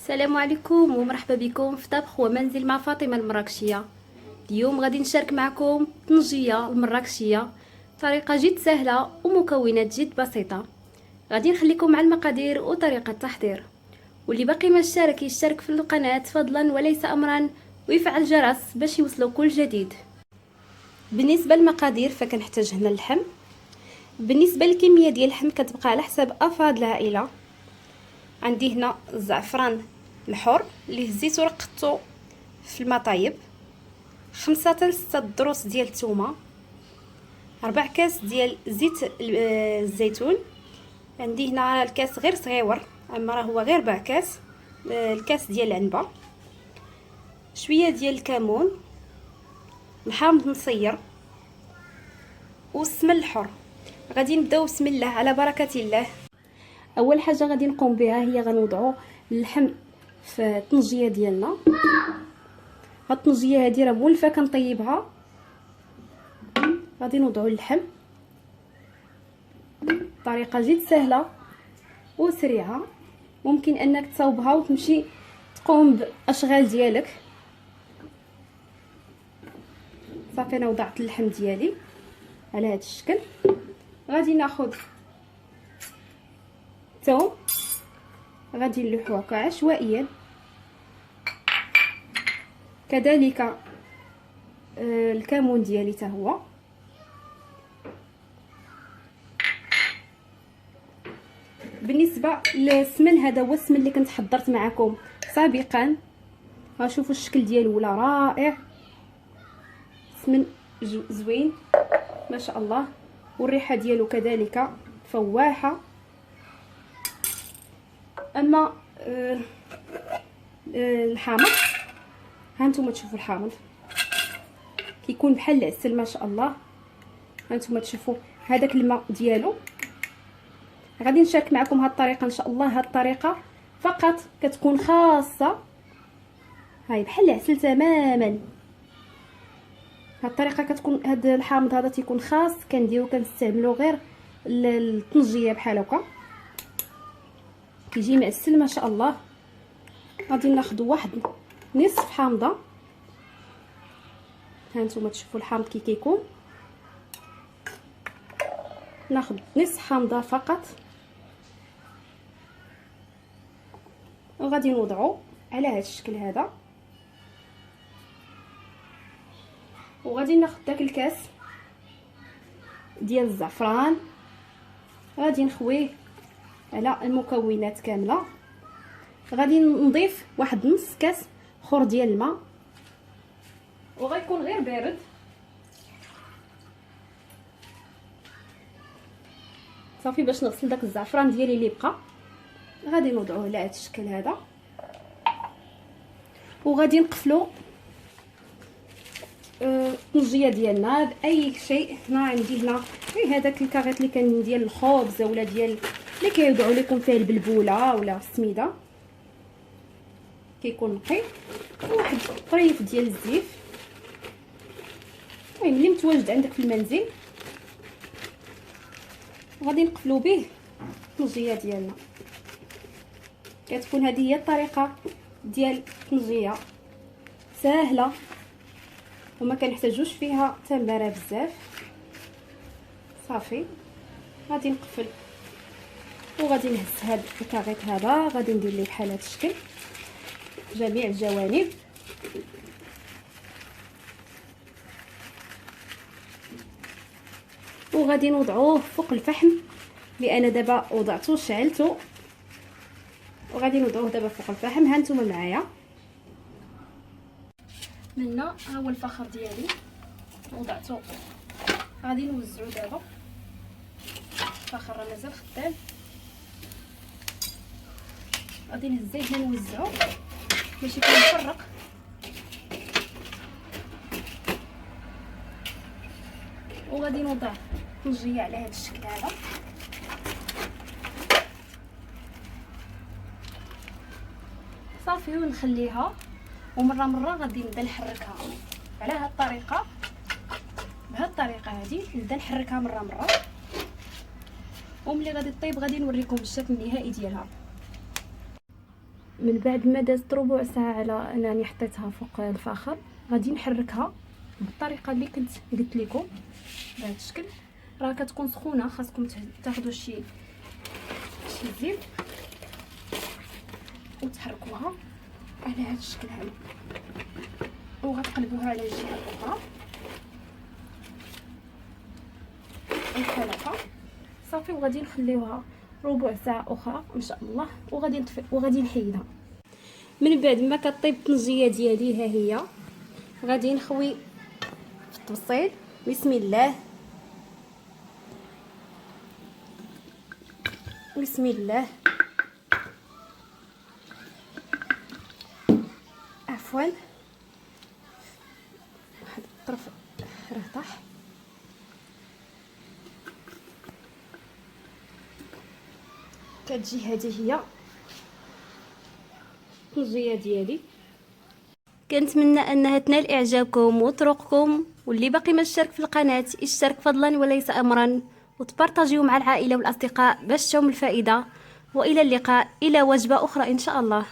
السلام عليكم ومرحبا بكم في طبخ ومنزل مع فاطمة المراكشية. اليوم غادي نشارك معكم طنجية المراكشية، طريقة جد سهلة ومكونات جد بسيطة. غادي نخليكم مع المقادير وطريقة التحضير، واللي باقي ما اشترك يشترك في القناة فضلا وليس امرا، ويفعل الجرس باش يوصلوا كل جديد. بالنسبة للمقادير فكنحتاج هنا اللحم. بالنسبة للكمية ديال اللحم كتبقى على حسب افراد العائلة. عندي هنا الزعفران الحر اللي هزيتو رقدتو في الماء طايب، 5 حتى 6 ضروس ديال الثومه، 4 كاس ديال زيت الزيتون. عندي هنا الكاس غير صغيور، اما راه هو غير 4 كاس. الكاس ديال العنبه، شويه ديال الكمون، الحامض مصير والسمن الحر. غادي نبداو بسم الله على بركه الله. اول حاجه غادي نقوم بها هي غنوضعوا اللحم في الطنجيه ديالنا. هاد الطنجيه هادي راه مولفه كنطيبها. غادي نوضعوا اللحم، طريقه جد سهله وسريعه. ممكن انك تصاوبها وتمشي تقوم باشغال ديالك. صافي انا وضعت اللحم ديالي على هذا الشكل. غادي ناخذ الثوم، غادي نلوحو هكا عشوائيا، كذلك الكمون ديالي حتى هو. بالنسبه للسمن، هذا هو السمن اللي كنت حضرت معكم سابقا. غنشوفوا الشكل ديالو ولا رائع، سمن زوين ما شاء الله، والريحه ديالو كذلك فواحه. اما الحامض، هانتوما تشوفوا الحامض كيكون بحال العسل ما شاء الله. هانتوما تشوفوا هذاك الماء ديالو. غادي نشارك معكم هاد الطريقه ان شاء الله. هاد الطريقه فقط كتكون خاصه، هاي بحال العسل تماما. هاد الطريقه كتكون، هاد الحامض هذا تيكون خاص، كنديرو كنستعملو غير الطنجيه بحال هكا، كيجي معسل ما شاء الله. غادي ناخذ واحد نصف حامضه. هانتوما تشوفوا الحامض كي كيكون. ناخذ نصف حامضه فقط، وغادي نوضعو على هذا الشكل هذا. وغادي ناخذ داك الكاس ديال الزعفران، غادي نخويه على المكونات كامله. غادي نضيف واحد نص كاس اخر ديال الماء، وغيكون غير بارد. صافي باش نغسل داك الزعفران ديالي اللي بقى. غادي نوضعوه على هذا الشكل هذا، وغادي نقفلو الطنجيه ديالنا باي شيء. هنا عندي هنا هذاك الكاغيط اللي كان ديال الخبز ولا ديال اللي كيوضعوا لكم فيه البلبوله ولا السميده، كيكون نقي. واحد طريف ديال الزيت، المهم اللي متواجد عندك في المنزل. غادي نقفلو به الطنجيه ديالنا. كتكون هذه هي الطريقه ديال الطنجيه، سهله وما كنحتاجوش فيها تنبره بزاف. صافي غادي نقفل، وغادي نهز هذا الكاغيط هذا، غادي ندير ليه بحال هذا الشكل جميع الجوانب. وغادي نوضعوه فوق الفحم، لان دابا وضعته شعلته، وغادي نوضعوه دابا فوق الفحم. هانتوما معايا منا. ها هو الفخر ديالي وضعته. غادي نوزعو دابا. الفخر راه مازال خدام. غادي نهز هنا نوزعو باش يكون مفرق. وغادي نوضع الطنجيه على هذا الشكل هذا. صافي ونخليها، ومره غادي نبدا نحركها على هذه الطريقه. بهذه الطريقه هذه نبدا نحركها مره، وملي غادي طيب غادي نوريكم الشكل النهائي ديالها. من بعد ما دازت ربع ساعه على انني حطيتها فوق الفخر، غادي نحركها بالطريقه اللي كنت قلت لكم بهذا الشكل. راه كتكون سخونه، خاصكم تاخذوا شي زيت وتحركوها على هذا الشكل هذا، وغتقلبوها على الجهه الاخرى بحال هكا صافي. وغادي نخليوها ربع ساعه اخرى ان شاء الله، وغادي نطفي وغادي نحيدها. من بعد ما كطيب الطنجيه ديالي، ها هي غادي نخوي في التبصيل. بسم الله بسم الله، عفوا واحد الطرف راه طاح. كتجي هذه هي الطنجيه ديالي. كنتمنى انها تنال اعجابكم وطرقكم، واللي باقي ما اشترك في القناه اشترك فضلا وليس امرا، وتبارطاجيو مع العائله والاصدقاء باش تشوفوا الفائده. والى اللقاء الى وجبه اخرى ان شاء الله.